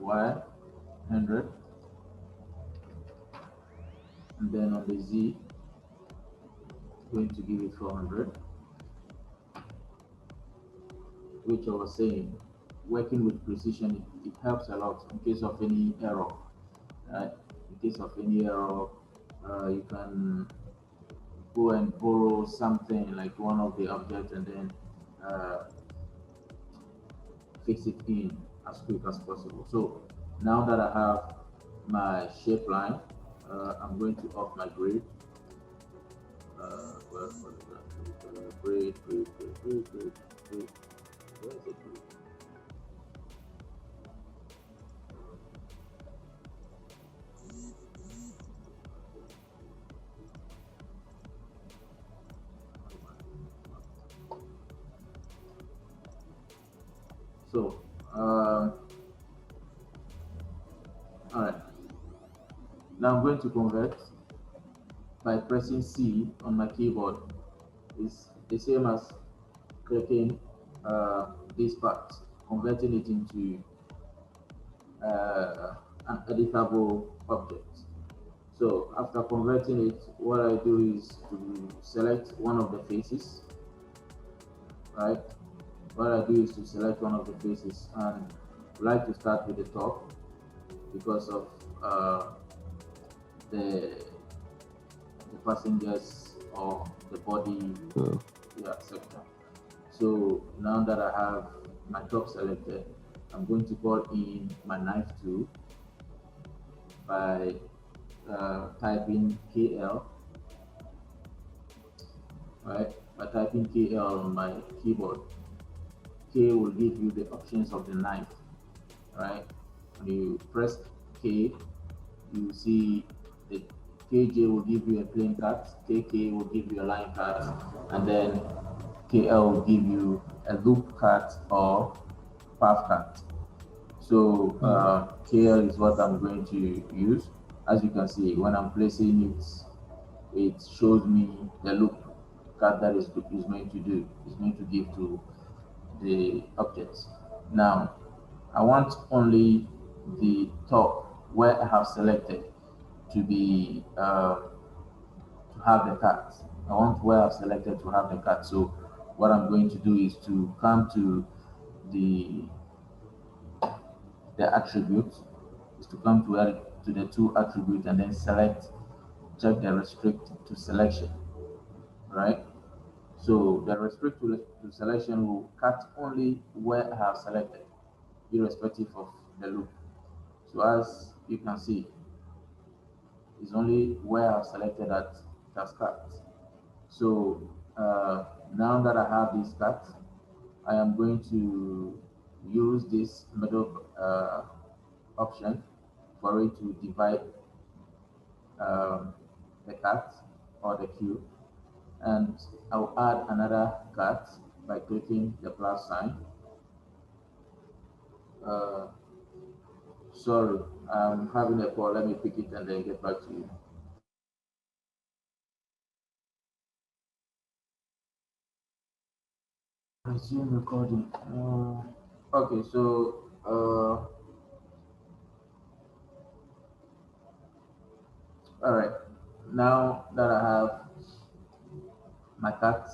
Y 100, and then on the Z going to give it 400, which I was saying, working with precision, it helps a lot in case of any error, right? In case of any error, you can go and borrow something like one of the objects and then uh, fix it in as quick as possible. So now that I have my shape line, I'm going to off my grid. What is that? Grid. Where is it? Grid? So, all right. Now I'm going to convert by pressing C on my keyboard. It's the same as clicking this part, converting it into an editable object. So after converting it, what I do is to select one of the faces, right? What I do is to select one of the faces and like to start with the top because of the passengers or the body sector. So now that I have my top selected, I'm going to call in my knife tool by typing KL, right? By typing KL on my keyboard. K will give you the options of the knife, right? When you press K, you see the KJ will give you a plain cut, KK will give you a line cut, and then KL will give you a loop cut or path cut. So KL is what I'm going to use. As you can see, when I'm placing it, it shows me the loop cut that is going to do, is going to give to the objects. Now, I want only the top where I have selected to be to have the cut. I want where I've selected to have the cut. So what I'm going to do is to come to the attribute, is to come to the two attribute and then select, check the restrict to selection, right? So the restrict to selection will cut only where I have selected, irrespective of the loop. So as you can see, it's only where I've selected that it has cut. So now that I have this cut, I am going to use this middle option for it to divide the cut or the cube, and I'll add another cut by clicking the plus sign. Uh, sorry, I'm having a call. Let me pick it and then get back to you. Resume recording. Okay, so all right. Now that I have my cut,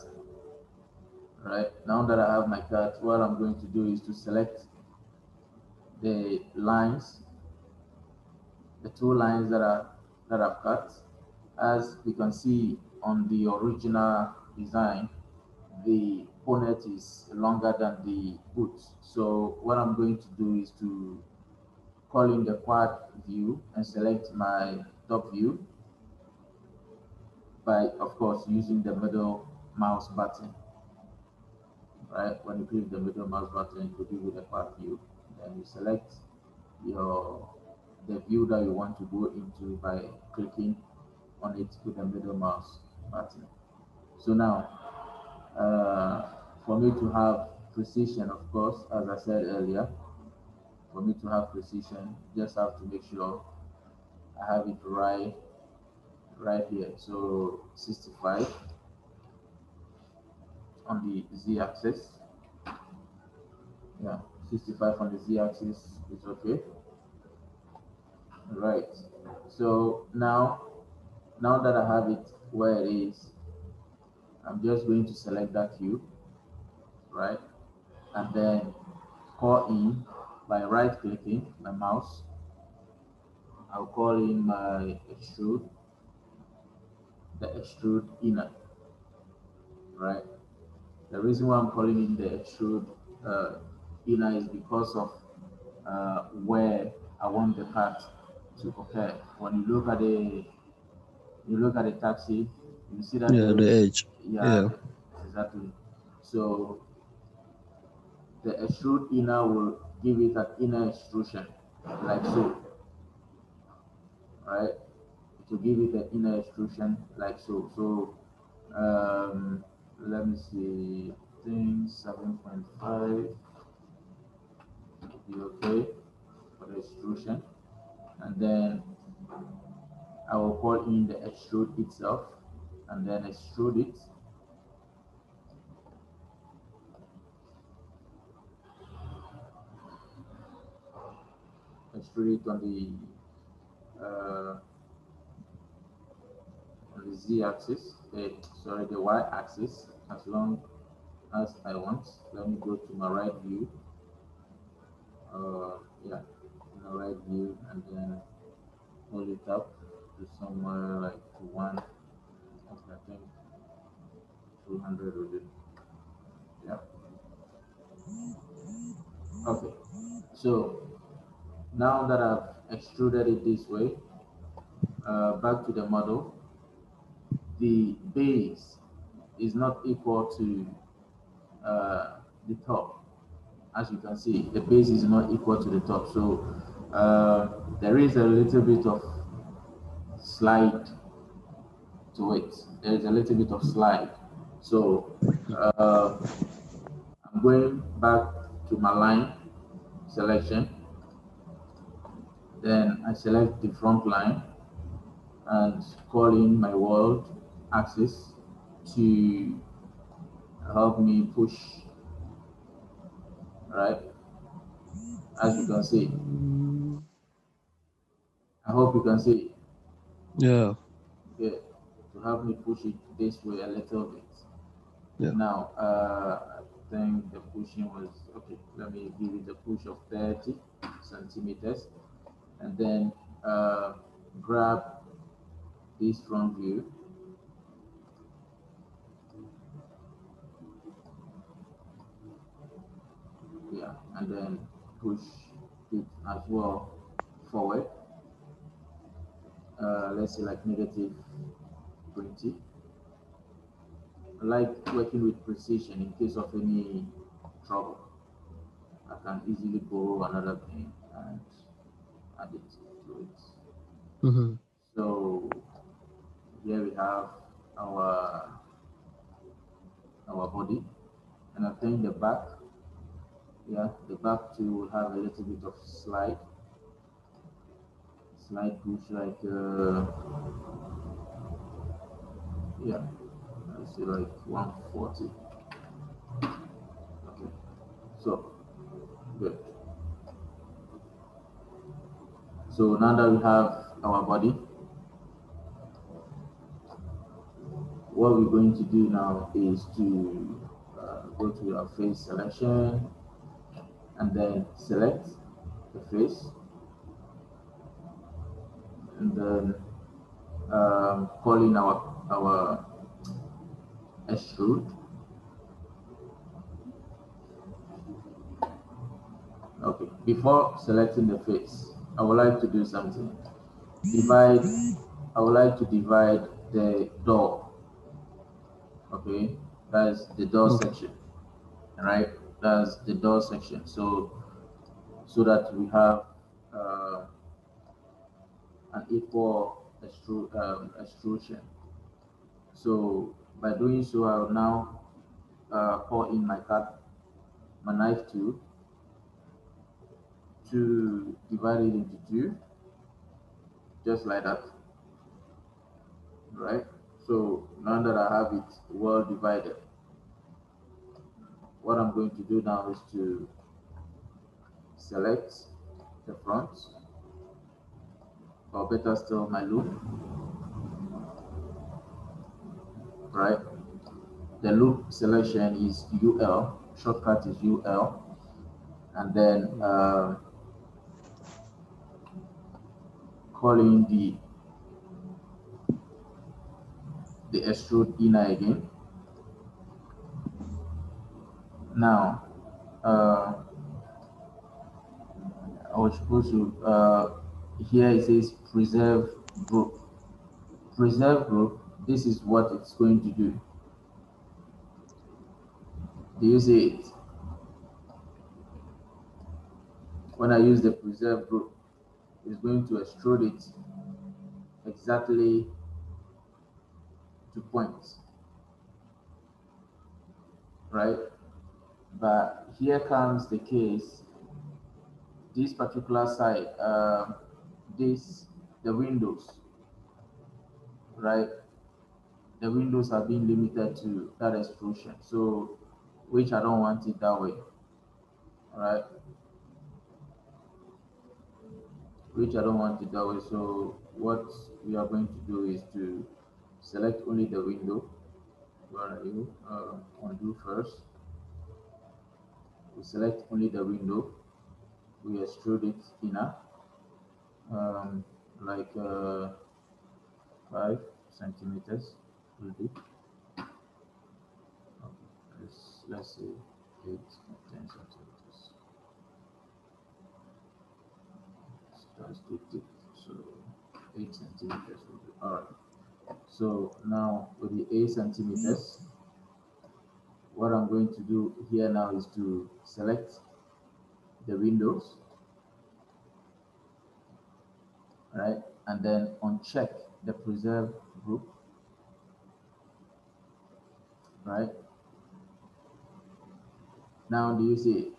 right? Now that I have my cut, what I'm going to do is to select the lines, the two lines that I've cut. As you can see on the original design, the bonnet is longer than the hood. So what I'm going to do is to call in the quad view and select my top view by, of course, using the middle mouse button. Right, when you click the middle mouse button, it will give you the quad view. Then you select your the view that you want to go into by clicking on it with the middle mouse button. So now, for me to have precision, of course, as I said earlier, for me to have precision, just have to make sure I have it right here. So 65 on the z-axis. Yeah, 65 on the z-axis is okay. Right. So now that I have it where it is, I'm just going to select that cube, right? And then call in by right clicking my mouse. I'll call in my extrude, the extrude inner, right? The reason why I'm calling in the extrude uh, inner is because of where I want the part to occur. When you look at the taxi, you see that Yeah, there the is, edge. yeah, Yeah. exactly. So the extrude inner will give it an inner extrusion, like so, right? It will give it an inner extrusion, like so. So let me see, I think 7.5 will be okay for the extrusion. And then I will call in the extrude itself and then extrude it. Extrude it uh, on the z axis, sorry, the y axis, as long as I want. Let me go to my right view. Yeah, my right view, and then hold it up to somewhere like to one. Okay, I think 200 will do. Yeah. Okay. So now that I've extruded it this way, back to the model, the base is not equal to the top. As you can see, the base is not equal to the top. So there is a little bit of slide to it. There is a little bit of slide. So uh, I'm going back to my line selection. Then I select the front line and call in my world axis to help me push, right? As you can see, I hope you can see, Yeah. okay, to help me push it this way a little bit. Yeah. Now, I think the pushing was okay. Let me give it a push of 30 centimeters and then grab this front view, yeah, and then push it as well forward. Let's say like negative 20. I like working with precision in case of any trouble. I can easily borrow another pen and add it to it. Mm-hmm. So here we have our our body, and I think the back, yeah, the back too will have a little bit of slide push like yeah, let's say like 140. Okay, so good. So now that we have our body, what we're going to do now is to go to our face selection and then select the face and then call in our extrude. Okay, before selecting the face, I would like to do something. Divide, I would like to divide the door. Okay, that's the door Okay. section, right? That's the door section. So that we have uh, an equal extrusion. So by doing so, I will now pour in my knife tool to divide it into two, just like that, right? So now that I have it well divided, what I'm going to do now is to select the front, or better still, my loop, right? The loop selection is UL, shortcut is UL, and then calling the extrude inner again. Now, I was supposed to, here it says preserve group. Preserve group, this is what it's going to do. Do you see it? When I use the preserve group, it's going to extrude it exactly to points, right? But here comes the case, this particular side, the windows, right? The windows are being limited to that extrusion, so which I don't want it that way, right? Which I don't want it that way. So what we are going to do is to select only the window. Where are you? Undo first. We select only the window. We extrude it inner, um, like 5 centimeters will do. Okay, let's say 8 or 10 centimeters. That's too thick, so 8 centimeters will do. All right. So now with the 8 centimeters, what I'm going to do here now is to select the windows, right? And then uncheck the preserve group, right? Now do you see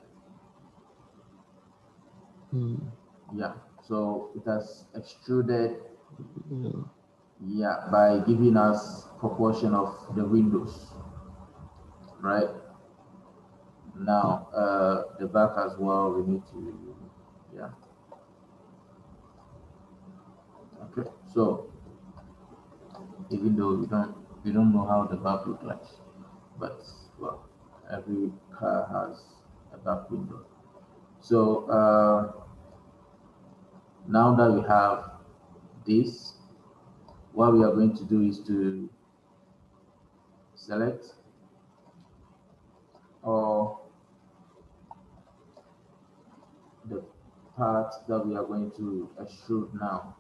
it? Yeah. So it has extruded, yeah, by giving us proportion of the windows, right? Now the back as well, we need to, yeah. Okay. So even though we don't know how the back look like, but well, every car has a back window. So now that we have this, what we are going to do is to select all the parts that we are going to extrude now.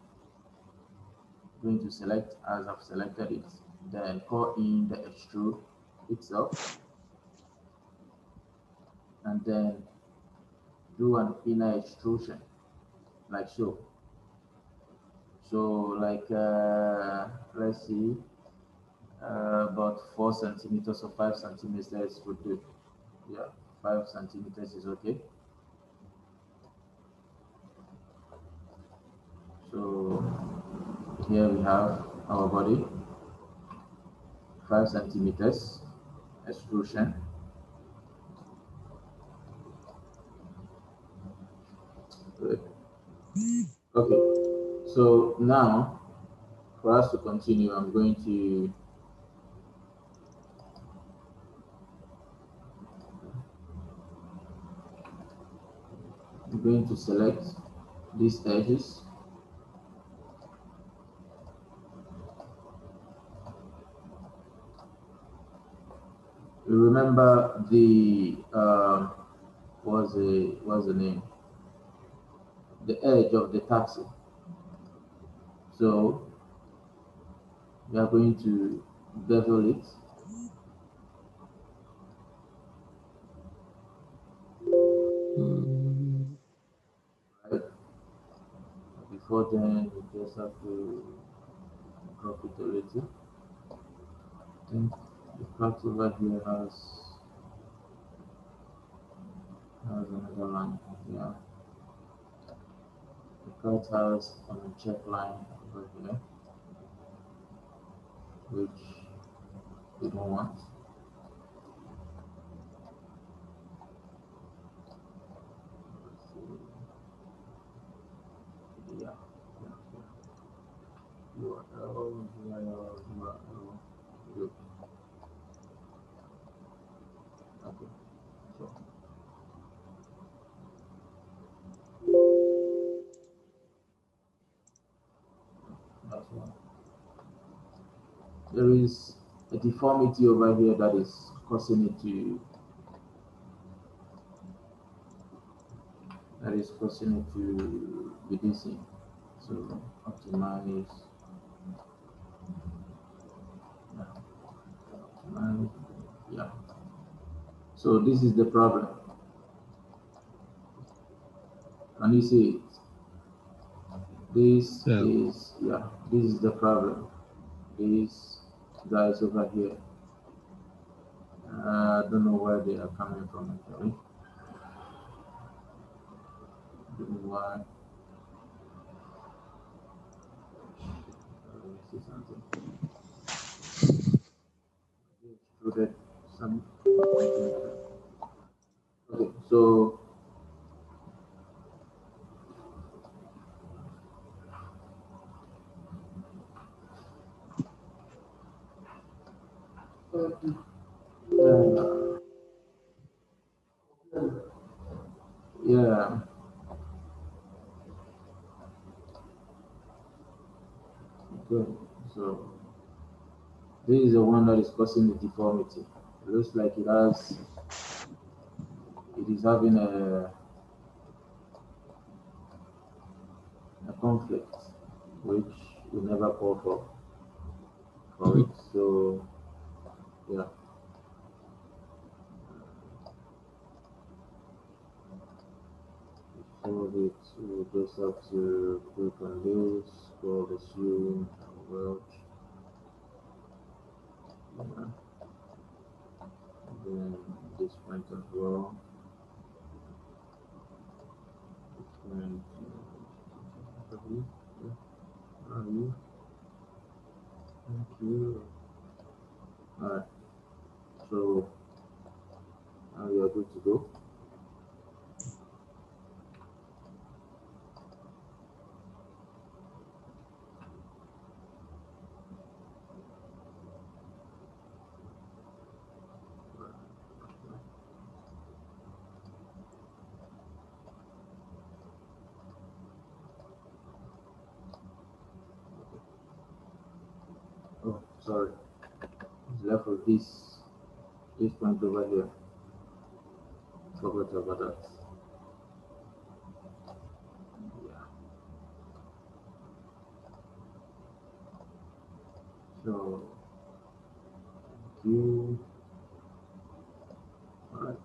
Going to select as I've selected it, then call in the extrude itself, and then do an inner extrusion like so. So like let's see, about 4 centimeters or 5 centimeters would do. Yeah, 5 centimeters is okay. So here we have our body, 5 centimeters extrusion. Good. Okay, so now for us to continue, I'm going to select these edges. Remember the what's the name? The edge of the taxi. So we are going to bevel it. Right. Before then, we just have to drop it a little. I think the part over here has another line. Yeah. The part has a check line over here, which we don't want. Yeah. URL, good. Okay, so that's one. There is a deformity over here that is causing it to be missing. So optimize, yeah, optimize, yeah. So this is the problem. Can you see it? This Yeah. is, yeah, this is the problem. These guys over here, I don't know where they are coming from actually. Don't know why. Let me see something. They extruded some. Okay, so uh, yeah, okay. So this is the one that is causing the deformity. It looks like it is having a conflict, which we never call for it. So yeah, some of it we just have to click on this, scroll the zoom, well, yeah, then this point as well. This point, yeah, are you? Thank you. All right, so now we are good to go. Oh, sorry, it's left of this point over here. Forgot about that. Yeah. So you, all right.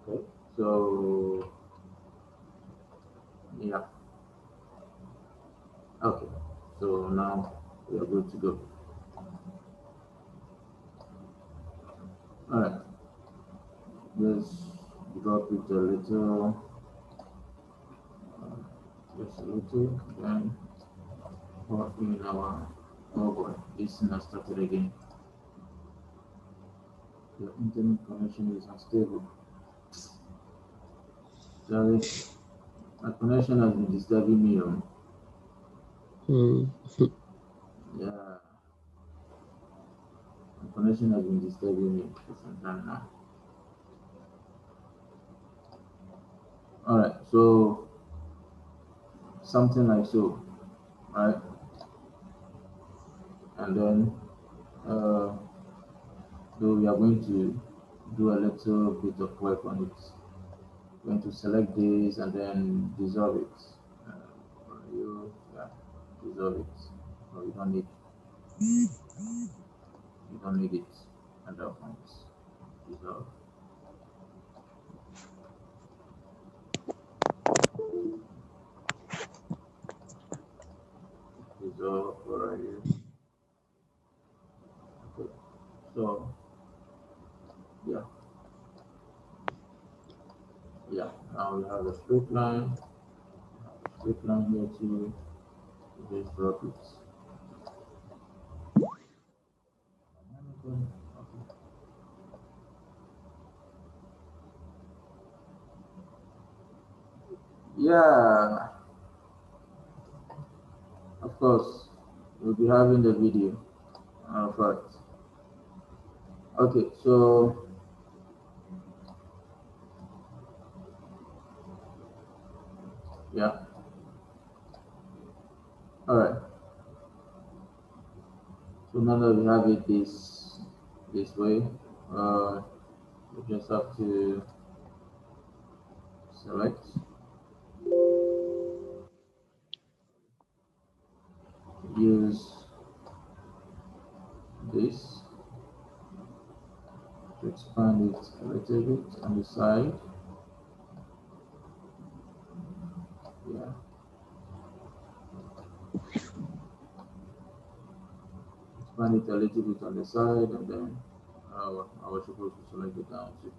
Okay. So yeah. Okay. So now we are good to go. All right. Just drop it a little, just a little, then put in our. Oh boy, this thing has started again. Your internet connection is unstable. Sorry, my connection has been disturbing me. Mm. Yeah, my connection has been disturbing me for some time now. All right, so something like so, right? And then uh, so we are going to do a little bit of work on it. Going to select this and then dissolve it. Yeah, dissolve it. No, you don't need it at that point. Dissolve, dissolve, where are you? Okay. So yeah, yeah. Now we have a straight line. Straight line here too. Just drop it. Okay. Yeah, of course. We'll be having the video. Right. Okay, so yeah. All right. So now that we have it this way, uh, we just have to select, use this to expand it a little bit on the side. Yeah, expand it a little bit on the side, and then I was supposed to select it down too.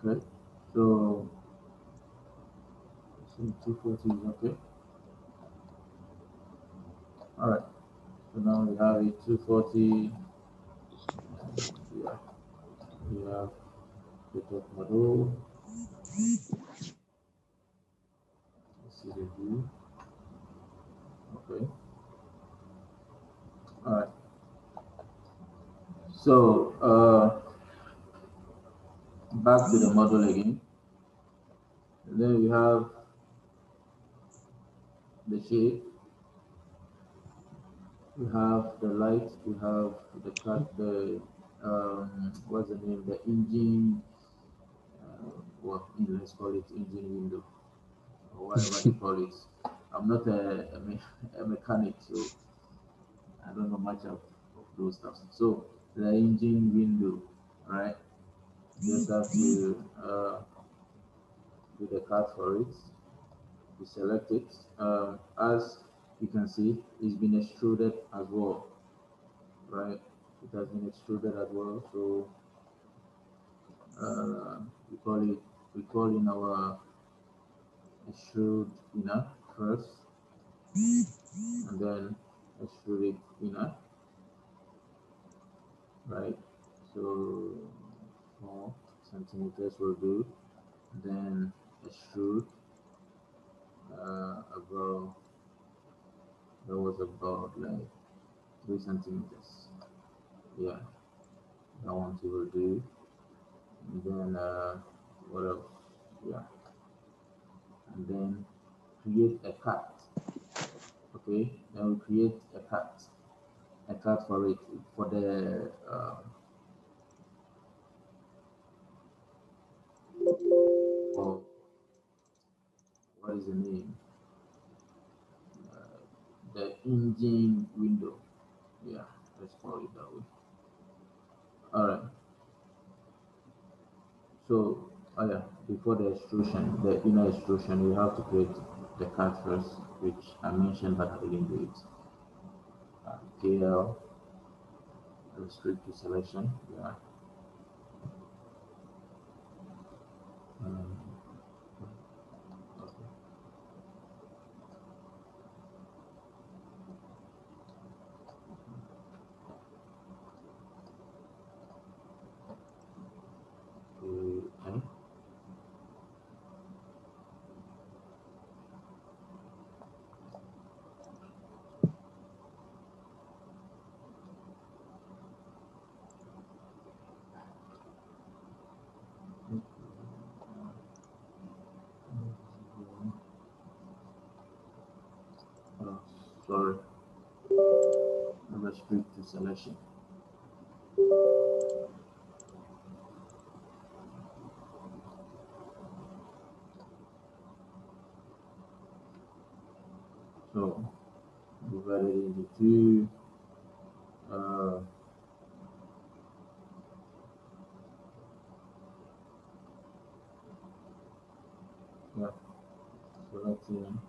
Okay, so 240 is okay. All right, so now we have it 240. Yeah, we have the top model. Let's see the view. Okay, all right. So back to the model again. And then we have the shape, we have the light, we have the cut, the what's the name, the engine, what let's call it engine window or whatever they call it. I'm not a mechanic, so I don't know much of those stuff. So the engine window, right? Just have to do the cut for it. We select it. As you can see, it's been extruded as well, right? It has been extruded as well. So uh, we call it, we call in our extrude inner first, and then extrude it inner, right? So 4 centimeters will do. Then extrude about, that was about like 3 centimeters. Yeah, that one too will do. And then what else? Yeah, and then create a cut. Okay, then we create a cut for it for the for what is the name? The engine window. Yeah, let's call it that way. All right. So, oh yeah, before the extrusion, the inner extrusion, we have to create the cut first, which I mentioned, but I didn't do it. KL, restrict to selection. Yeah. Um, okay. Okay. Oh, sorry. Restrict to selection. So, divided into two. Uh, Yeah, selecting,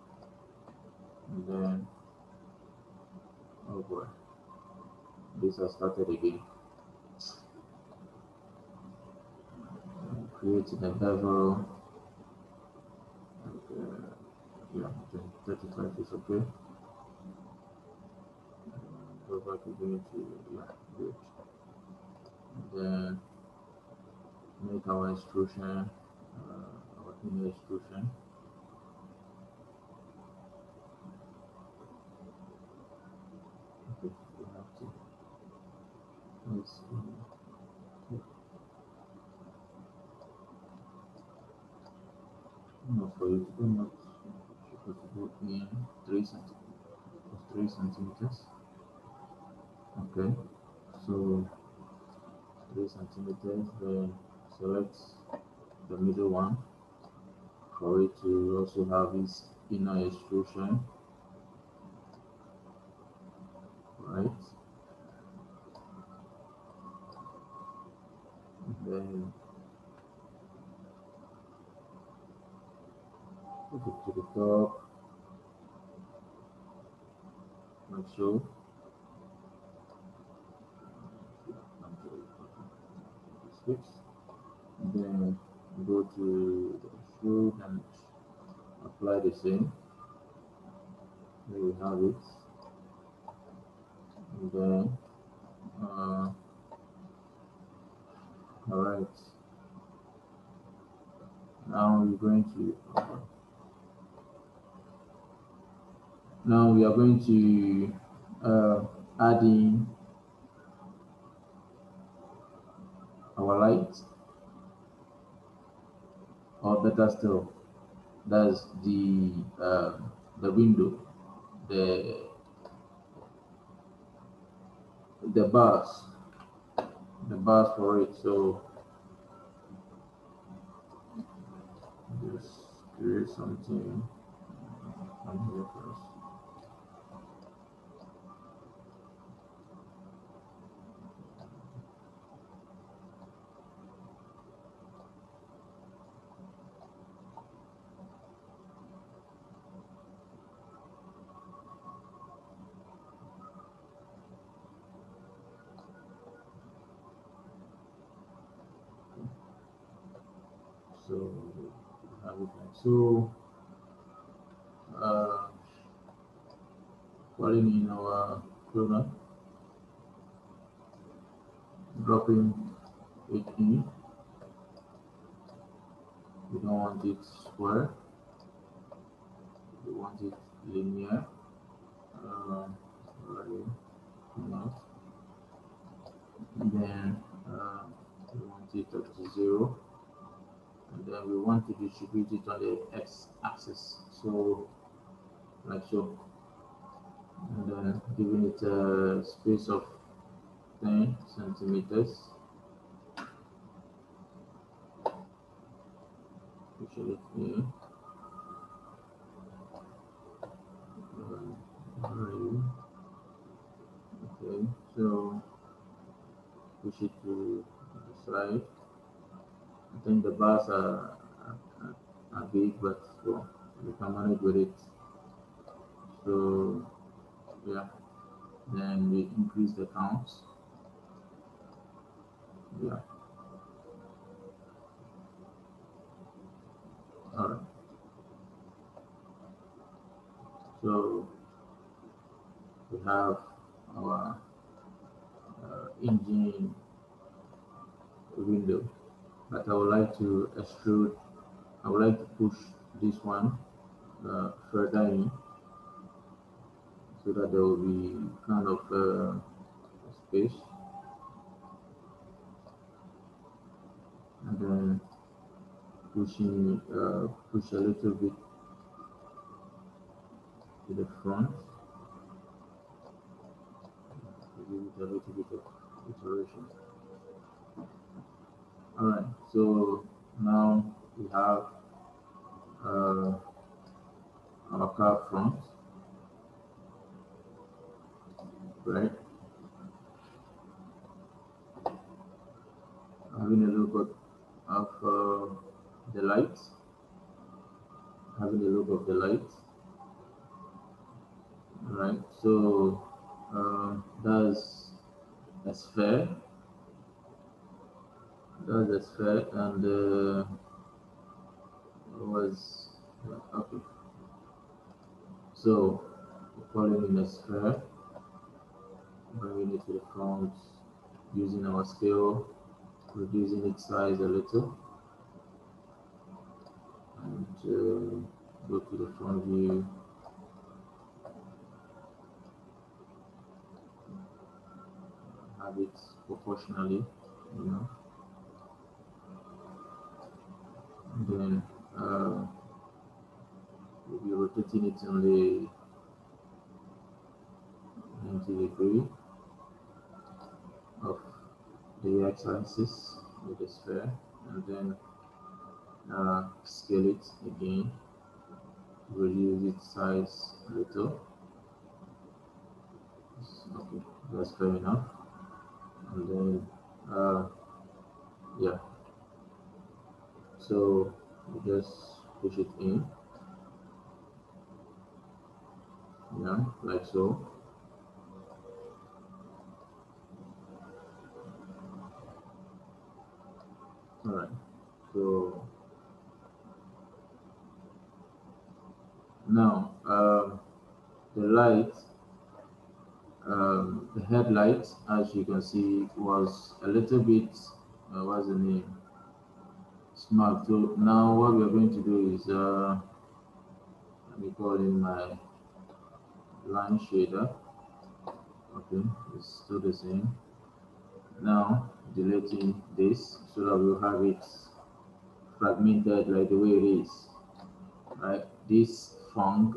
and then, oh boy, this has started again. Creating a bevel, uh, yeah, 35 is okay. Go back again to, yeah, good. And then make our extrusion, our inner extrusion. Okay, we have to, let's take, no, for you to do not, supposed to go in 3 centimeters. Okay, so 3 centimeters, then select the middle one for it to also have its inner extrusion, right? Then put it to the top, like so. Switch. Then go to the extrude and apply the same. There we have it. And then, all right. Now we're going to. Now we are going to add in our light, or better still, that's the window, the the bars, the bars for it. So just create something on here first. So have it like so. Uh, Calling in our cloner, dropping it in. We don't want it square. We want it linear. Already come out. Then we want it at 0, and then we want to distribute it on the x-axis. So like so, and then giving it a space of 10 centimeters. Push it in. Alright. Okay, so push it to the side. I think the bars are big, but well, we can manage with it. So yeah, then we increase the counts. Yeah, all right. So we have our engine window, but I would like to extrude. I would like to push this one further in, so that there will be kind of space, and then push a little bit to the front, to give it a little bit of iteration. All right, so now we have uh, our car front, right? Having a look at of the lights. having a look of the light. Right, so that's a sphere. That's a sphere, and was okay. So calling in a sphere, bringing it to the front, using our scale, reducing its size a little, and go to the front view. Have it proportionally, you know, and then we'll be rotating it in the 90-degree of the x-axis with the sphere, and then scale it again, reduce its size a little. Okay, that's fair enough. And then yeah, so we just push it in, yeah, like so. All right, so now the light, the headlight, as you can see, was a little bit what's the name, smart. So now what we are going to do is let me call in my line shader. Okay, it's still the same. Now deleting this so that we'll have it fragmented like the way it is. Right, this funk,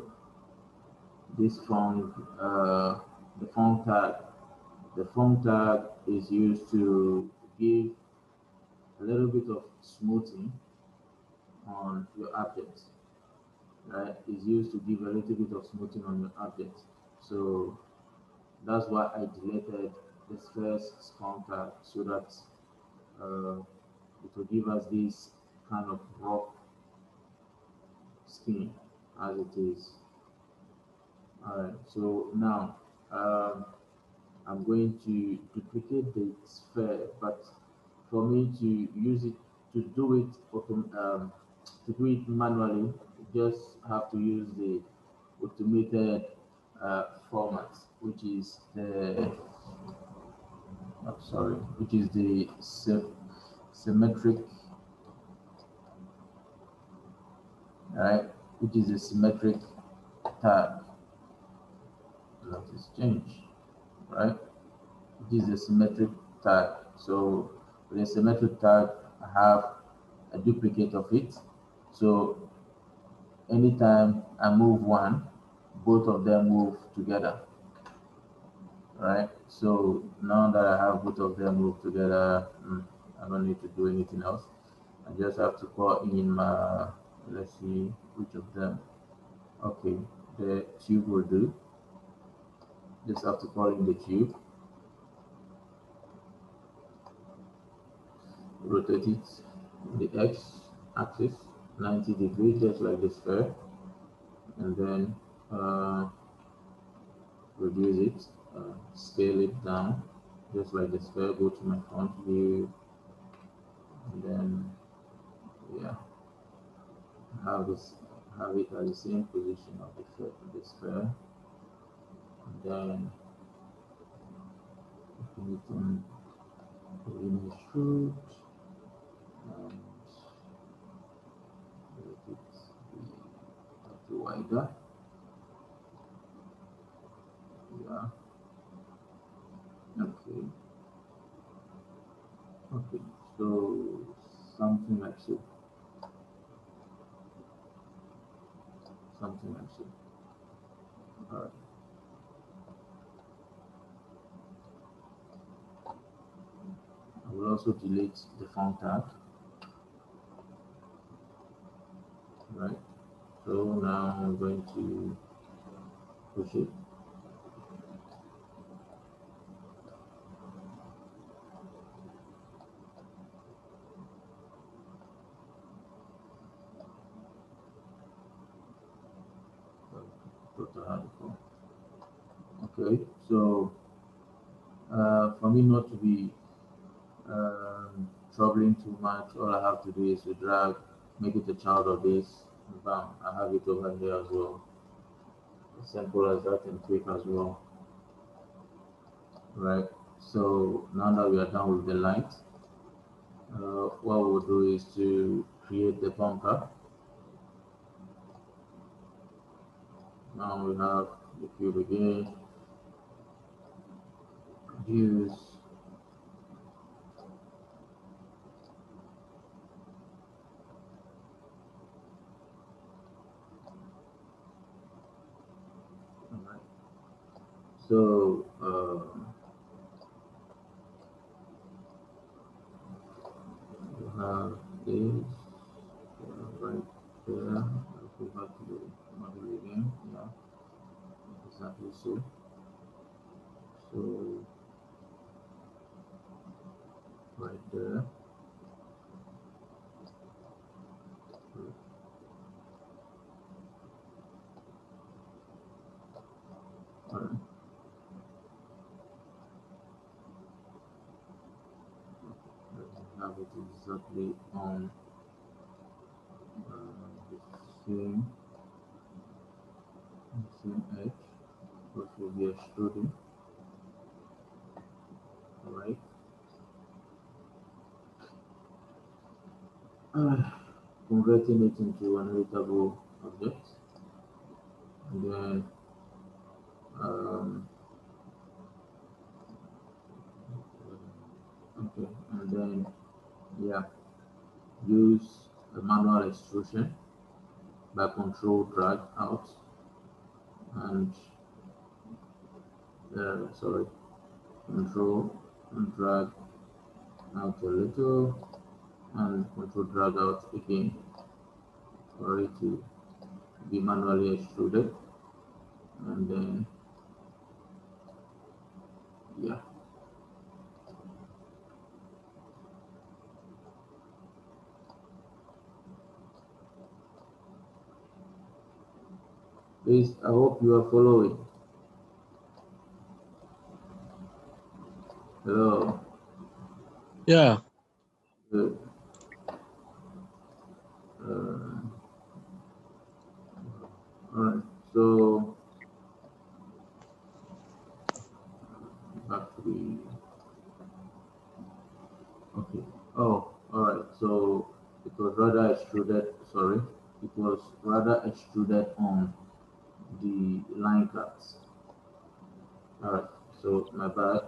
the funk tag, is used to give a little bit of smoothing on your object. Right, is used to give a little bit of smoothing on your object. So that's why I deleted this first funk tag so that uh, it will give us this kind of rough skin as it is. All right, so now I'm going to duplicate the sphere, but for me to use it to do it to do it manually, you just have to use the automated format, which is the sorry, which is the symmetric, right? Which is a symmetric tag. That is change, right? It is a symmetric tag. So with a symmetric tag, I have a duplicate of it. So anytime I move one, both of them move together, right? So now that I have both of them move together, I don't need to do anything else. I just have to call in my, let's see which of them. Okay, the tube will do. Just have to call in the tube, rotate it the x-axis 90 degrees, just like the sphere, and then reduce it, scale it down, just like the sphere. Go to my front view, and then yeah, have this, have it at the same position of the sphere, and then put it on the image shoot, and let it be wider. Yeah. Okay. Okay. So something like so. Something like so. All right. I will also delete the font tag. Right. So now I'm going to push it. Okay, so for me not to be troubling too much, all I have to do is to drag, make it a child of this, and bam, I have it over here as well. As simple as that and quick as well, right? So now that we are done with the light, what we'll do is to create the bumper. Now we have the cube again, use alright. So you have this right there. I'll go back to the model again. Yeah, exactly so. So right there. Alright. Have it exactly on the same edge, which will be extruding. Alright. Converting it into an editable object, and then um, okay, and then yeah, use the manual extrusion by control drag out and sorry, control and drag out a little and control drag out again for it to be manually extruded, and then yeah. Please, I hope you are following. Hello. Yeah. Good. Uh, all right. So back to the okay. Oh, all right. So it was rather extruded. Sorry, it was rather extruded on the line cuts. All right. So my bad.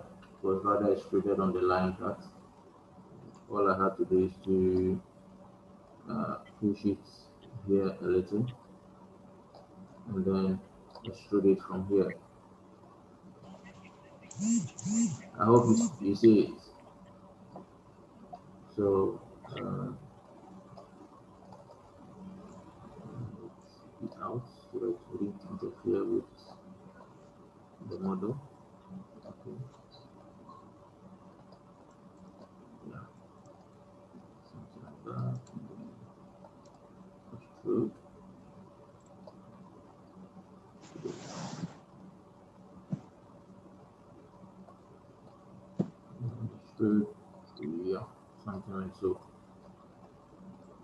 It was rather extruded on the line cuts. All I had to do is to push it here a little and then extrude it from here. I hope you see it. So it out so that it wouldn't interfere with the model. Okay, yeah, something like that. And then extrude. Extrude. Yeah, something like so.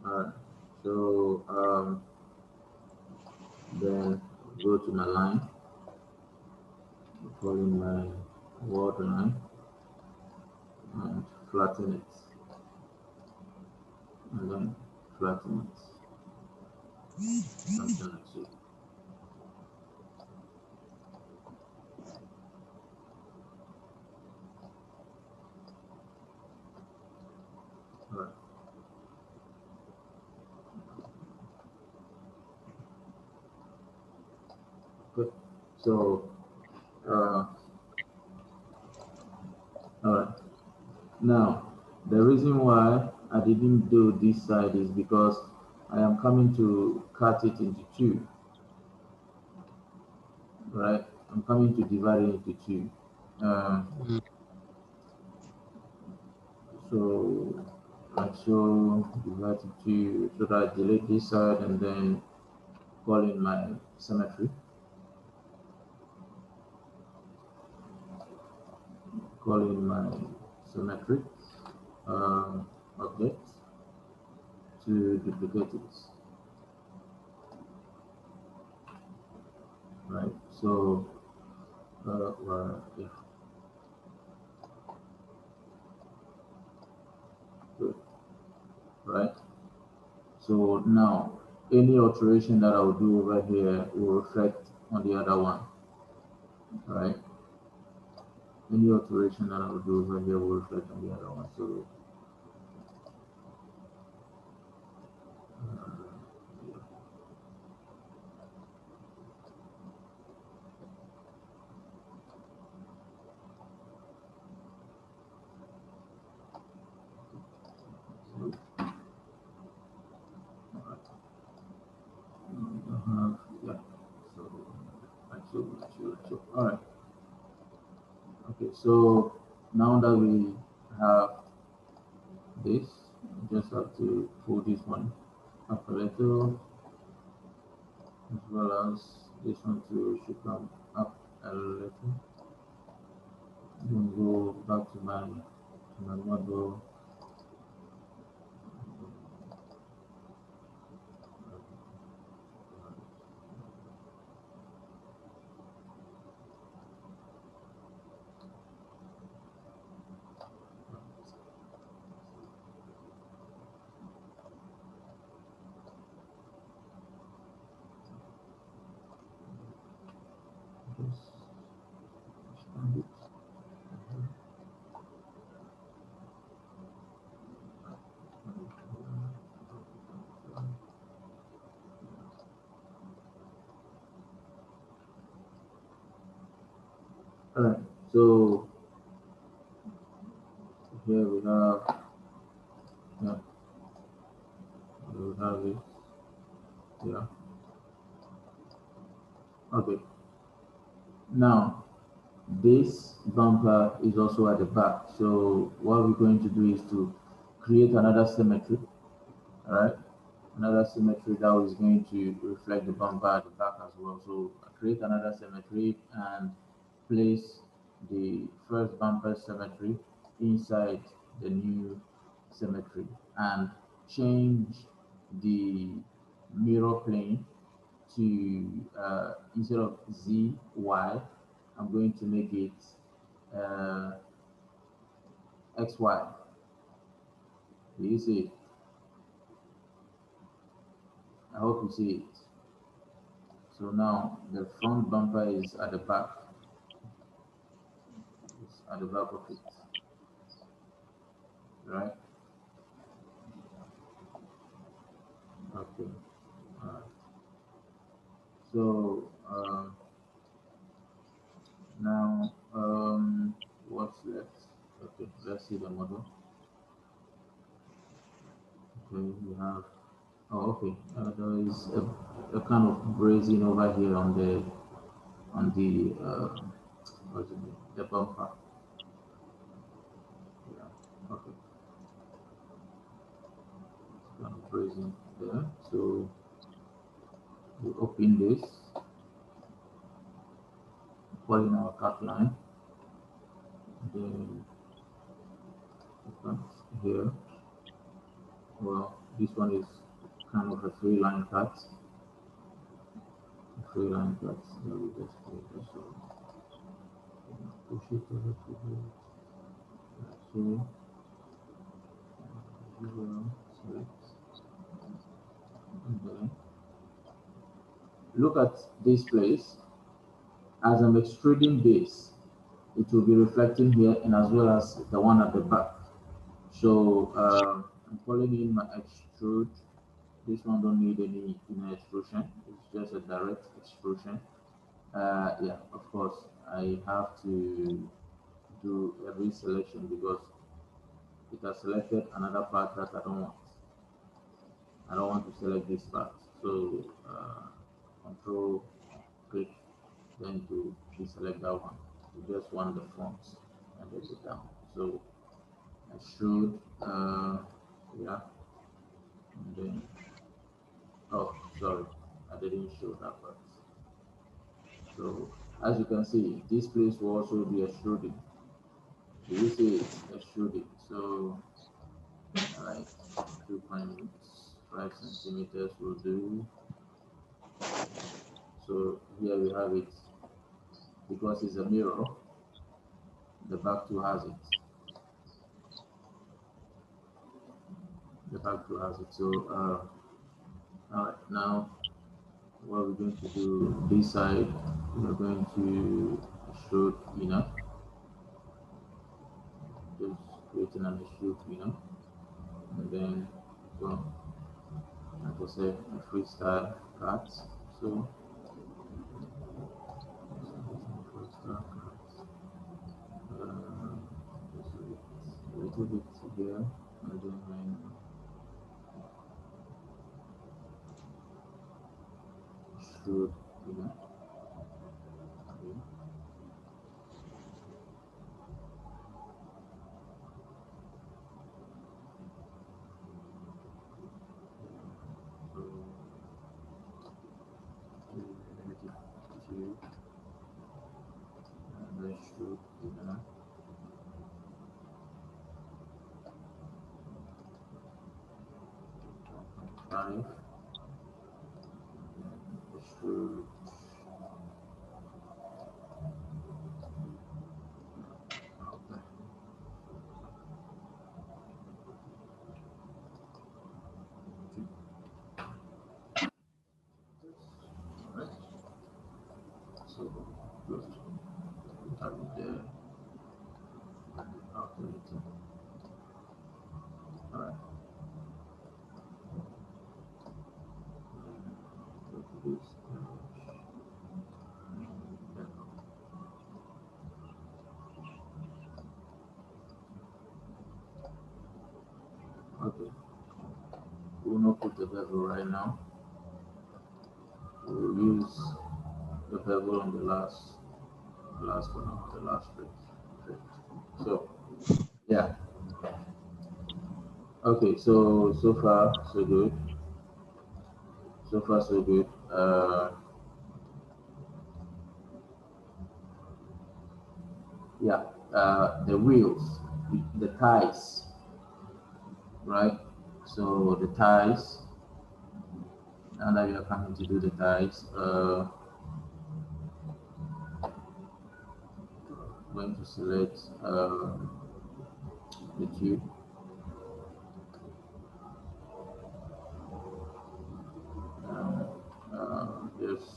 Alright. So then go to my line, calling my word line and flatten it. And then flatten it. Something like so. Alright. Good. So alright. Now the reason why I didn't do this side is because I am coming to cut it into two, right? I'm coming to divide it into two. Mhm. So like so, divide it to so that I delete this side and then call in my symmetry. calling my symmetric object to duplicate it. Right. So, yeah. Good. Right. So now any alteration that I'll do over here will reflect on the other one. Right. Any alteration that I'll do over here will reflect on the other one. So yeah. So, all right. Yeah. So, all right. Okay. So now that we have this, just have to pull this one up a little, as well as this one too should come up a little. Then go back to my model. Just expand it. All right. So here we have, yeah, we have it. Yeah. Okay. Now this bumper is also at the back. So what we're going to do is to create another symmetry. All right. Another symmetry that is going to reflect the bumper at the back as well. So create another symmetry and place the first bumper symmetry inside the new symmetry and change the mirror plane to instead of z y, I'm going to make it uh, xy. Do you see it? I hope you see it. So now the front bumper is at the back. It's at the back of it, right? Okay. Alright. So now what's left? Okay, let's see the model. Okay, we have. Oh, okay. There is a kind of grazing over here on the what's it name? The bumper. Yeah. Okay. It's kind of grazing there. So we open this, put in our cut line, then cut here. Well, this one is kind of a three line cut. A three line cut. So we just create this. So push it over to here. So zero, select, and then look at this place. As I'm extruding this, it will be reflecting here and as well as the one at the back. So I'm calling in my extrude. This one don't need any inner extrusion. It's just a direct extrusion. Yeah, of course, I have to do a reselection because it has selected another part that I don't want. I don't want to select this part. So control click then to deselect that one. You just want the front and then go down. So I should yeah, and then oh sorry, I didn't show that part. So as you can see, this place will also be extruding. you see it? Extrude it. So like 2.5 centimeters will do. So here we have it. Because it's a mirror, the back two has it. The back two has it. So all right, now what we're going to do this side, we're going to extrude inner, just creating an extrude inner, and then so like I said, a freestyle cut. So freestyle cut. Just a little bit here, and then extrude inner. Okay. So negative 2, and then extrude inner. 5, extrude. Okay. Alright, so good. Have it there. After it. Alright. Go to this. Okay. We'll not put the bevel right now. We'll use the bevel on the last one, the last strip. So yeah. Okay, so far so good. So far so good. Yeah. The wheels, the ties, right? So the ties. Now that we are coming to do the ties, going to select the tube. Just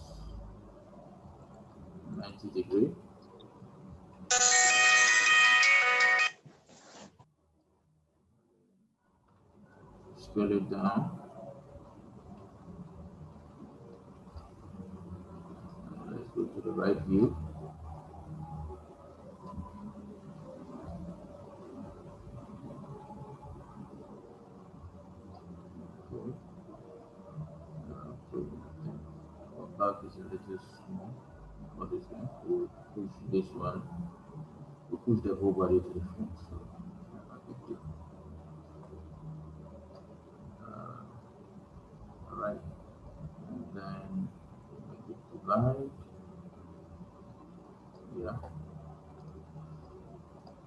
90 degree. Scale it down. Let's go to the right view. Okay. So our back is a little small for this one. We'll push this one. We'll push the whole body to the front. So all right. And then make it divide. Yeah.